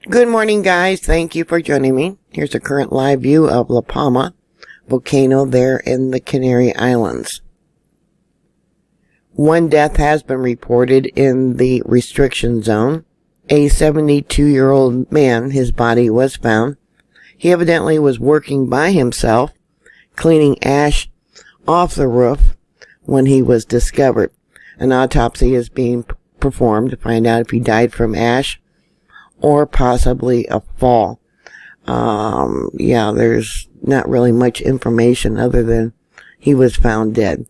Good morning, guys. Thank you for joining me. Here's a current live view of La Palma Volcano there in the Canary Islands. One death has been reported in the restriction zone. A 72-year-old man, his body was found. He evidently was working by himself, cleaning ash off the roof when he was discovered. An autopsy is being performed to find out if he died from ash or possibly a fall. There's not really much information other than he was found dead.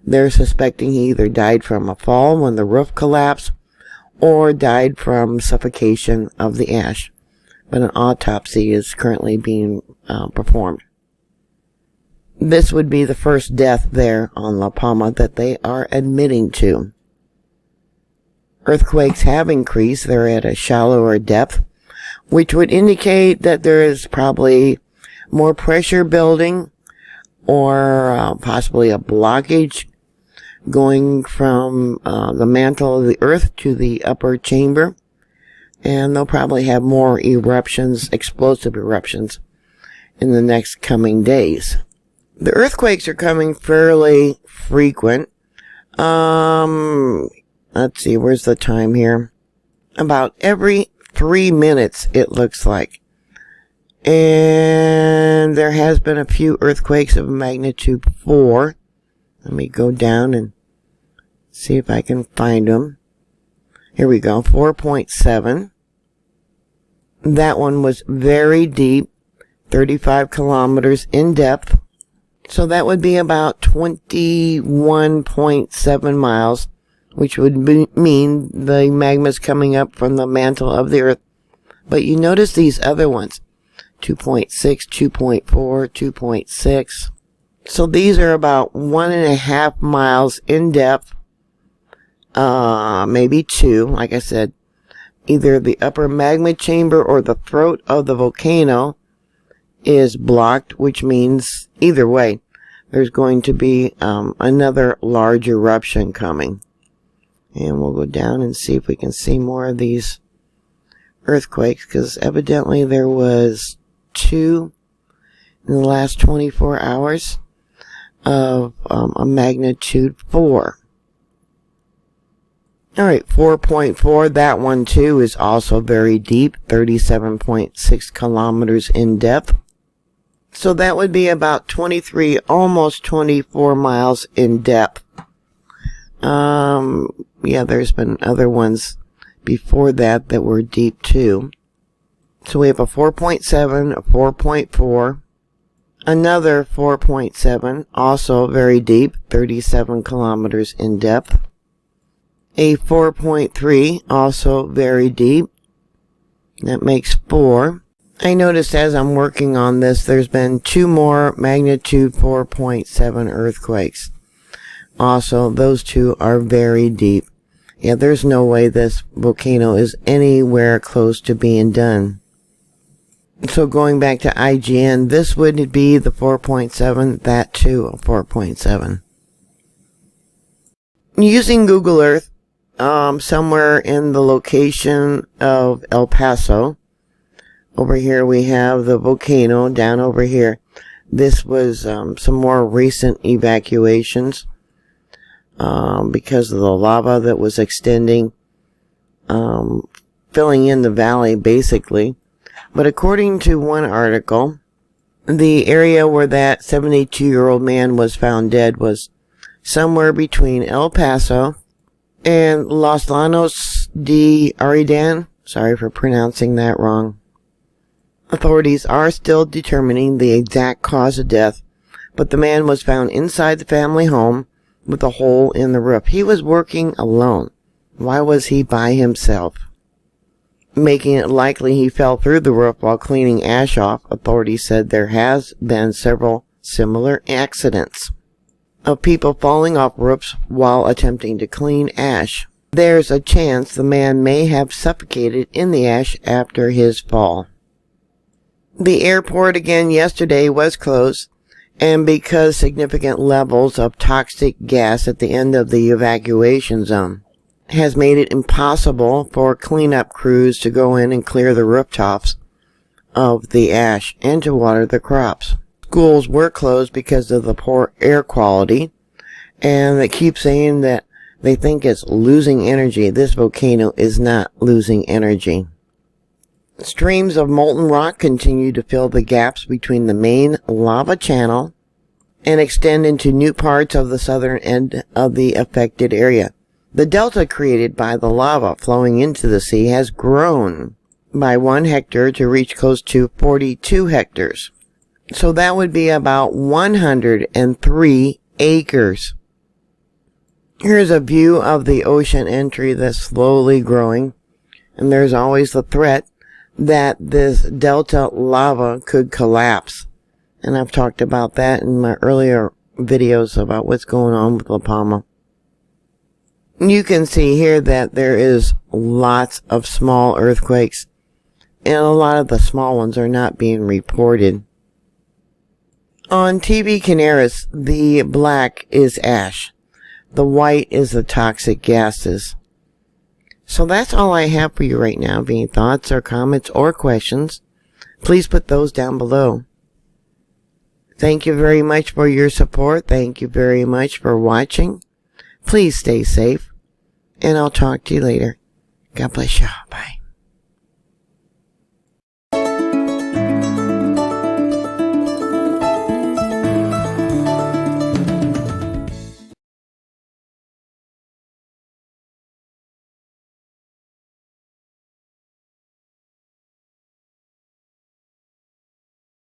They're suspecting he either died from a fall when the roof collapsed or died from suffocation of the ash. But an autopsy is currently being performed. This would be the first death there on La Palma that they are admitting to. Earthquakes have increased. They're at a shallower depth, which would indicate that there is probably more pressure building or possibly a blockage going from the mantle of the earth to the upper chamber. And they'll probably have more eruptions, explosive eruptions, in the next coming days. The earthquakes are coming fairly frequent. Let's see, where's the time here? About every 3 minutes, it looks like. And there has been a few earthquakes of magnitude 4. Let me go down and see if I can find them. Here we go, 4.7. That one was very deep, 35 kilometers in depth. So that would be about 21.7 miles, which would mean the magma's coming up from the mantle of the earth. But you notice these other ones, 2.6, 2.4, 2.6. So these are about 1.5 miles in depth, maybe 2, like I said. Either the upper magma chamber or the throat of the volcano is blocked, which means either way, there's going to be another large eruption coming. And we'll go down and see if we can see more of these earthquakes, because evidently there was 2 in the last 24 hours of a magnitude 4. Alright, 4.4, that one too is also very deep, 37.6 kilometers in depth. So that would be about 23, almost 24 miles in depth. There's been other ones before that were deep too. So we have a 4.7, a 4.4, another 4.7, also very deep, 37 kilometers in depth. A 4.3, also very deep. That makes 4. I noticed as I'm working on this, there's been 2 more magnitude 4.7 earthquakes. Also, those 2 are very deep. Yeah, there's no way this volcano is anywhere close to being done. So going back to IGN, this would be the 4.7, that too, a 4.7. Using Google Earth, somewhere in the location of El Paso, over here we have the volcano, down over here. This was some more recent evacuations because of the lava that was extending, filling in the valley basically. But according to one article, the area where that 72-year-old man was found dead was somewhere between El Paso and Los Llanos de Aridan. Sorry for pronouncing that wrong. Authorities are still determining the exact cause of death, but the man was found inside the family home with a hole in the roof. He was working alone. Why was he by himself? Making it likely he fell through the roof while cleaning ash off. Authorities said there has been several similar accidents of people falling off roofs while attempting to clean ash. There's a chance the man may have suffocated in the ash after his fall. The airport again yesterday was closed, and because significant levels of toxic gas at the end of the evacuation zone. has made it impossible for cleanup crews to go in and clear the rooftops of the ash and to water the crops. Schools were closed because of the poor air quality, and they keep saying that they think it's losing energy. This volcano is not losing energy. Streams of molten rock continue to fill the gaps between the main lava channel and extend into new parts of the southern end of the affected area. The delta created by the lava flowing into the sea has grown by 1 hectare to reach close to 42 hectares. So that would be about 103 acres. Here's a view of the ocean entry that's slowly growing, and there's always the threat that this delta lava could collapse. And I've talked about that in my earlier videos about what's going on with La Palma. You can see here that there is lots of small earthquakes, and a lot of the small ones are not being reported. On TV Canaris, the black is ash. The white is the toxic gases. So that's all I have for you right now. If any thoughts or comments or questions, please put those down below. Thank you very much for your support. Thank you very much for watching. Please stay safe, and I'll talk to you later. God bless you. Bye.